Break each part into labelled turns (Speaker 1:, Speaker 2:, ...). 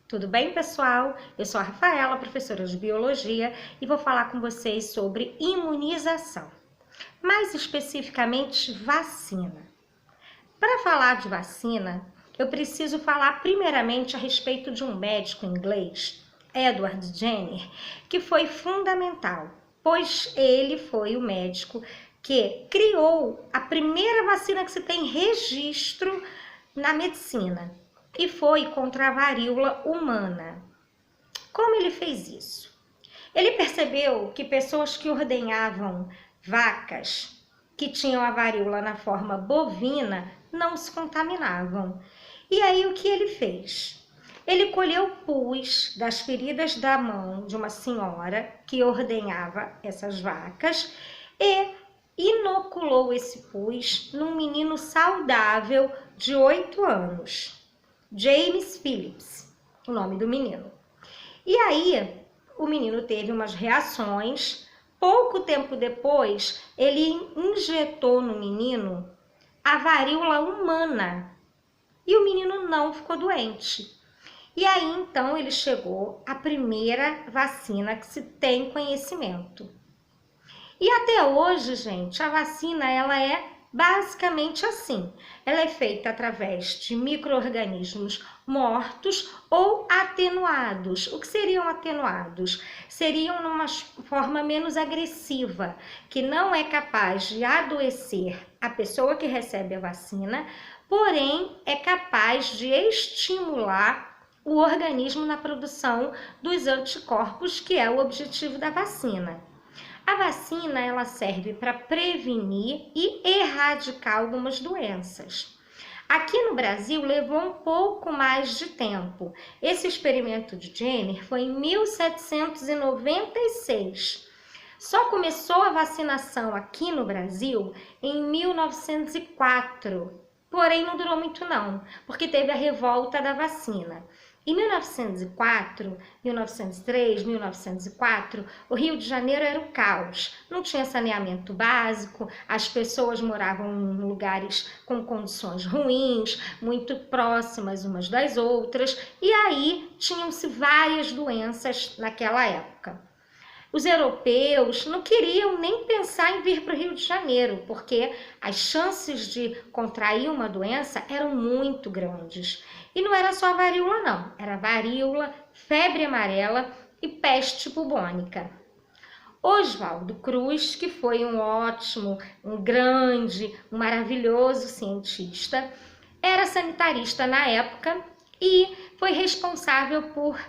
Speaker 1: Tudo bem, pessoal? Eu sou a Rafaela, professora de Biologia, e vou falar com vocês sobre imunização, mais especificamente vacina. Para falar de vacina, eu preciso falar primeiramente a respeito de um médico inglês, Edward Jenner, que foi fundamental, pois ele foi o médico que criou a primeira vacina que se tem registro na medicina, e foi contra a varíola humana. Como ele fez isso? Ele percebeu que pessoas que ordenhavam vacas que tinham a varíola na forma bovina não se contaminavam. E aí o que ele fez? Ele colheu pus das feridas da mão de uma senhora que ordenhava essas vacas e inoculou esse pus num menino saudável de 8 anos. James Phillips, o nome do menino. E aí, o menino teve umas reações. Pouco tempo depois, ele injetou no menino a varíola humana e o menino não ficou doente. E aí, então, ele chegou à primeira vacina que se tem conhecimento. E até hoje, gente, a vacina ela é basicamente assim. Ela é feita através de micro-organismos mortos ou atenuados. O que seriam atenuados? Seriam numa forma menos agressiva, que não é capaz de adoecer a pessoa que recebe a vacina, porém é capaz de estimular o organismo na produção dos anticorpos, que é o objetivo da vacina. A vacina ela serve para prevenir e erradicar algumas doenças. Aqui no Brasil levou um pouco mais de tempo. Esse experimento de Jenner foi em 1796. Só começou a vacinação aqui no Brasil em 1904. Porém, não durou muito não, porque teve a revolta da vacina. Em 1904, 1903, 1904, o Rio de Janeiro era o caos. Não tinha saneamento básico, as pessoas moravam em lugares com condições ruins, muito próximas umas das outras, e aí tinham-se várias doenças naquela época. Os europeus não queriam nem pensar em vir para o Rio de Janeiro, porque as chances de contrair uma doença eram muito grandes. E não era só a varíola, não. Era varíola, febre amarela e peste bubônica. Oswaldo Cruz, que foi um ótimo, um grande, um maravilhoso cientista, era sanitarista na época e foi responsável por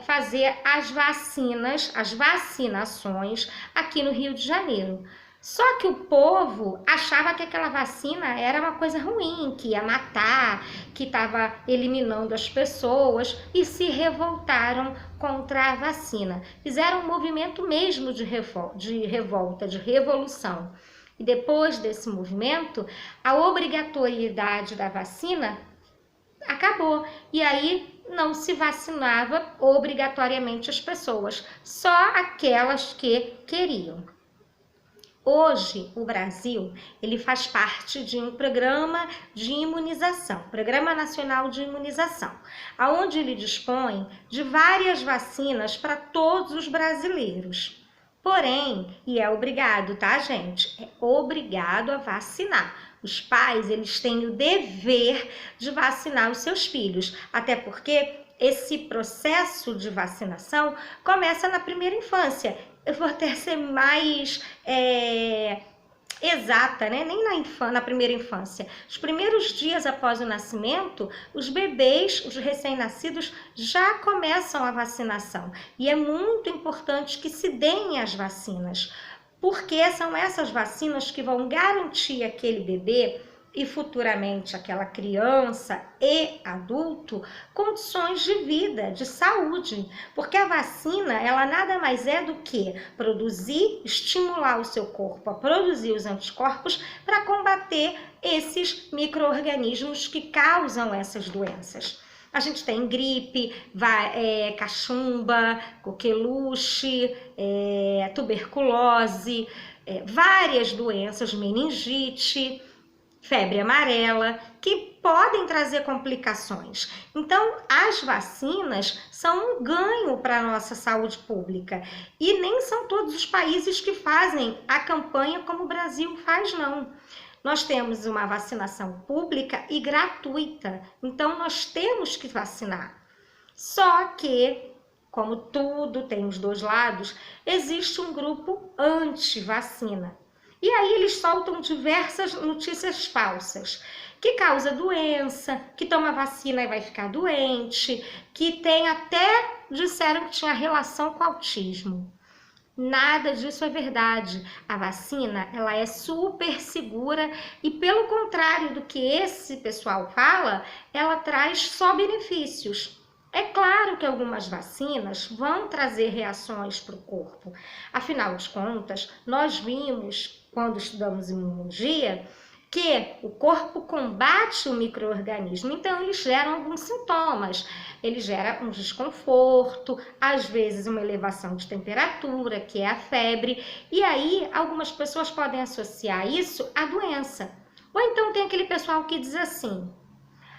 Speaker 1: fazer as vacinas, as vacinações aqui no Rio de Janeiro. Só que o povo achava que aquela vacina era uma coisa ruim, que ia matar, que estava eliminando as pessoas e se revoltaram contra a vacina. Fizeram um movimento mesmo de revolta, de revolução. E depois desse movimento, a obrigatoriedade da vacina acabou. E aí não se vacinava obrigatoriamente as pessoas, só aquelas que queriam. Hoje, o Brasil, ele faz parte de um programa de imunização, Programa Nacional de Imunização, onde ele dispõe de várias vacinas para todos os brasileiros. Porém, e é obrigado, tá, gente? É obrigado a vacinar. Os pais, eles têm o dever de vacinar os seus filhos, até porque esse processo de vacinação começa na primeira infância. Eu vou até ser mais exata, né? Nem na primeira infância. Os primeiros dias após o nascimento, os bebês, os recém-nascidos, já começam a vacinação. E é muito importante que se deem as vacinas, porque são essas vacinas que vão garantir aquele bebê e futuramente aquela criança e adulto condições de vida, de saúde, porque a vacina ela nada mais é do que produzir, estimular o seu corpo a produzir os anticorpos para combater esses micro-organismos que causam essas doenças. A gente tem gripe, cachumba, coqueluche, tuberculose, várias doenças, meningite. febre amarela, que podem trazer complicações. Então, as vacinas são um ganho para a nossa saúde pública. E nem são todos os países que fazem a campanha como o Brasil faz, não. Nós temos uma vacinação pública e gratuita, então nós temos que vacinar. Só que, como tudo tem os dois lados, existe um grupo anti-vacina. E aí eles soltam diversas notícias falsas, que causa doença, que toma vacina e vai ficar doente, que tem até, disseram que tinha relação com autismo. Nada disso é verdade. A vacina, ela é super segura e, pelo contrário do que esse pessoal fala, ela traz só benefícios. É claro que algumas vacinas vão trazer reações para o corpo. Afinal de contas, nós vimos, quando estudamos imunologia, que o corpo combate o micro-organismo, então ele gera alguns sintomas. Ele gera um desconforto, às vezes uma elevação de temperatura, que é a febre, e aí algumas pessoas podem associar isso à doença. Ou então tem aquele pessoal que diz assim: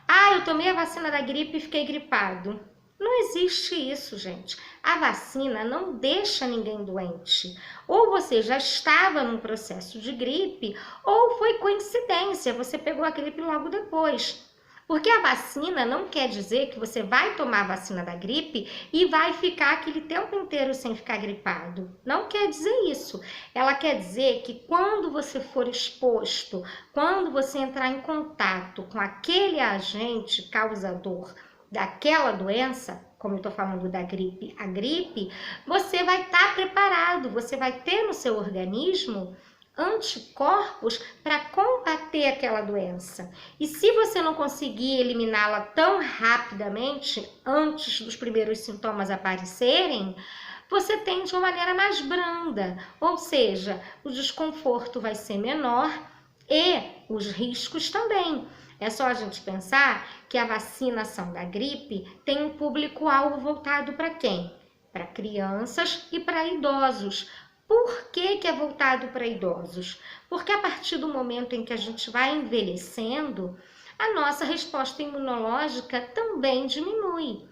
Speaker 1: ah, eu tomei a vacina da gripe e fiquei gripado. Não existe isso, gente. A vacina não deixa ninguém doente. Ou você já estava num processo de gripe, ou foi coincidência, você pegou a gripe logo depois. Porque a vacina não quer dizer que você vai tomar a vacina da gripe e vai ficar aquele tempo inteiro sem ficar gripado. Não quer dizer isso. Ela quer dizer que quando você for exposto, quando você entrar em contato com aquele agente causador daquela doença, como eu estou falando da gripe, a gripe, você vai estar preparado, você vai ter no seu organismo anticorpos para combater aquela doença. E se você não conseguir eliminá-la tão rapidamente, antes dos primeiros sintomas aparecerem, você tem de uma maneira mais branda, ou seja, o desconforto vai ser menor e os riscos também. É só a gente pensar que a vacinação da gripe tem um público-alvo voltado para quem? Para crianças e para idosos. Por que é voltado para idosos? Porque a partir do momento em que a gente vai envelhecendo, a nossa resposta imunológica também diminui.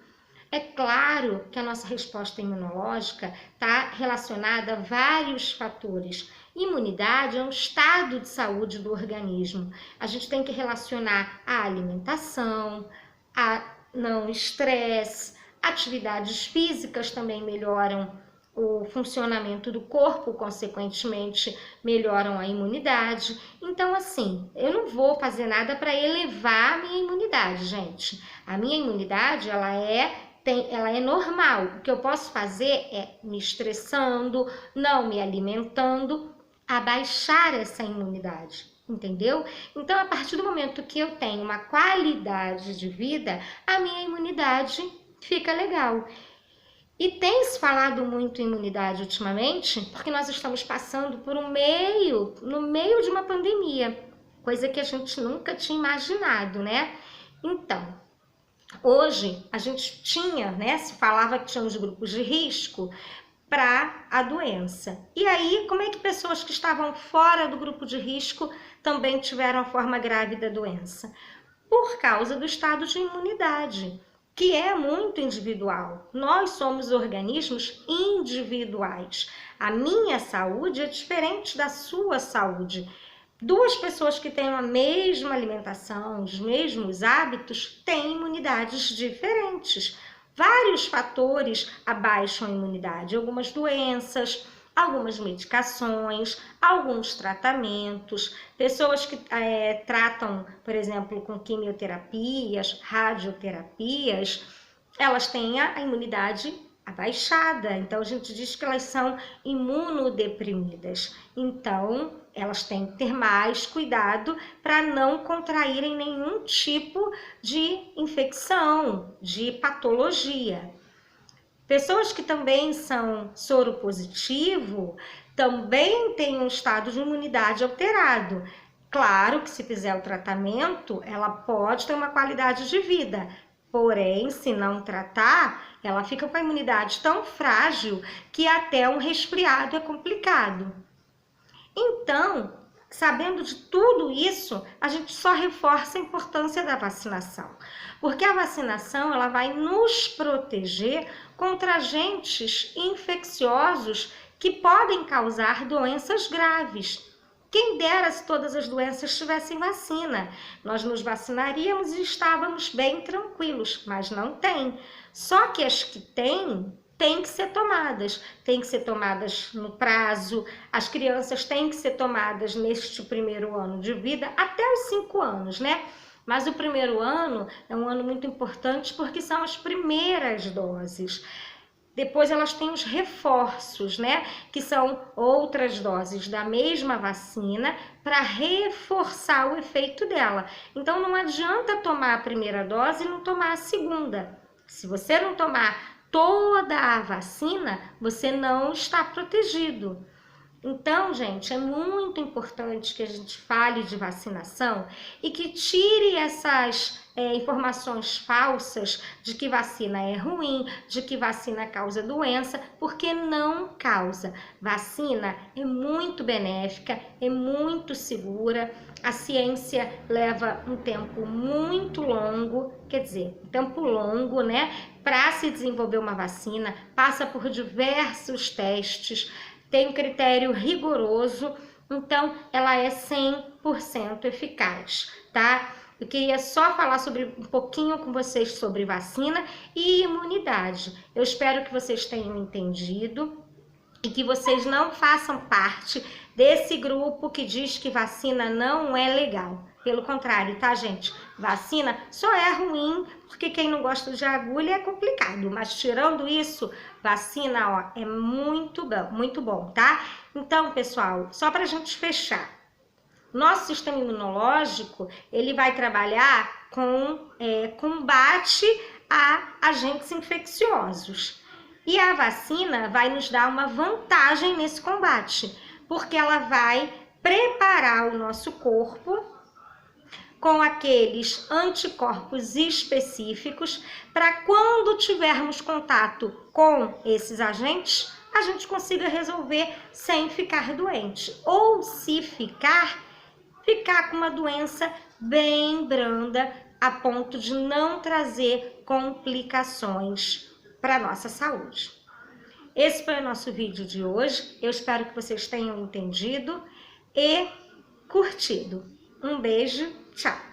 Speaker 1: É claro que a nossa resposta imunológica está relacionada a vários fatores. Imunidade é um estado de saúde do organismo. A gente tem que relacionar a alimentação, a não estresse, atividades físicas também melhoram o funcionamento do corpo, consequentemente melhoram a imunidade. Então, assim, eu não vou fazer nada para elevar a minha imunidade, gente. A minha imunidade, ela é normal. O que eu posso fazer é me estressando, não me alimentando, abaixar essa imunidade, entendeu? Então, a partir do momento que eu tenho uma qualidade de vida, a minha imunidade fica legal. E tem se falado muito em imunidade ultimamente, porque nós estamos passando por no meio de uma pandemia, coisa que a gente nunca tinha imaginado, né? Então, hoje a gente tinha, né, se falava que tinha os grupos de risco para a doença. E aí, como é que pessoas que estavam fora do grupo de risco também tiveram a forma grave da doença? Por causa do estado de imunidade, que é muito individual. Nós somos organismos individuais. A minha saúde é diferente da sua saúde. Duas pessoas que têm a mesma alimentação, os mesmos hábitos, têm imunidades diferentes. Vários fatores abaixam a imunidade, algumas doenças, algumas medicações, alguns tratamentos, pessoas que tratam, por exemplo, com quimioterapias, radioterapias, elas têm a imunidade abaixada, então a gente diz que elas são imunodeprimidas, então elas têm que ter mais cuidado para não contraírem nenhum tipo de infecção, de patologia. Pessoas que também são soropositivo também têm um estado de imunidade alterado. Claro que se fizer o tratamento, ela pode ter uma qualidade de vida, porém, se não tratar, ela fica com a imunidade tão frágil que até um resfriado é complicado. Então, sabendo de tudo isso, a gente só reforça a importância da vacinação, porque a vacinação ela vai nos proteger contra agentes infecciosos que podem causar doenças graves. Quem dera se todas as doenças tivessem vacina. Nós nos vacinaríamos e estávamos bem tranquilos, mas não tem. Só que as que têm que ser tomadas. Tem que ser tomadas no prazo. As crianças têm que ser tomadas neste primeiro ano de vida, até os 5 anos, né? Mas o primeiro ano é um ano muito importante porque são as primeiras doses. Depois elas têm os reforços, né? Que são outras doses da mesma vacina para reforçar o efeito dela. Então não adianta tomar a primeira dose e não tomar a segunda. Se você não tomar toda a vacina, você não está protegido. Então, gente, é muito importante que a gente fale de vacinação e que tire essas informações falsas de que vacina é ruim, de que vacina causa doença, porque não causa. Vacina é muito benéfica, é muito segura. A ciência leva um tempo muito longo, quer dizer, um tempo longo, né, para se desenvolver uma vacina, passa por diversos testes, tem um critério rigoroso, então ela é 100% eficaz, tá? Eu queria só falar um pouquinho com vocês sobre vacina e imunidade. Eu espero que vocês tenham entendido e que vocês não façam parte desse grupo que diz que vacina não é legal. Pelo contrário, tá, gente? Vacina só é ruim porque quem não gosta de agulha é complicado. Mas tirando isso, vacina, ó, é muito bom, tá? Então, pessoal, só pra gente fechar. Nosso sistema imunológico, ele vai trabalhar com combate a agentes infecciosos. E a vacina vai nos dar uma vantagem nesse combate, porque ela vai preparar o nosso corpo com aqueles anticorpos específicos para quando tivermos contato com esses agentes, a gente consiga resolver sem ficar doente. Ou se ficar com uma doença bem branda, a ponto de não trazer complicações para a nossa saúde. Esse foi o nosso vídeo de hoje. Eu espero que vocês tenham entendido e curtido. Um beijo, tchau!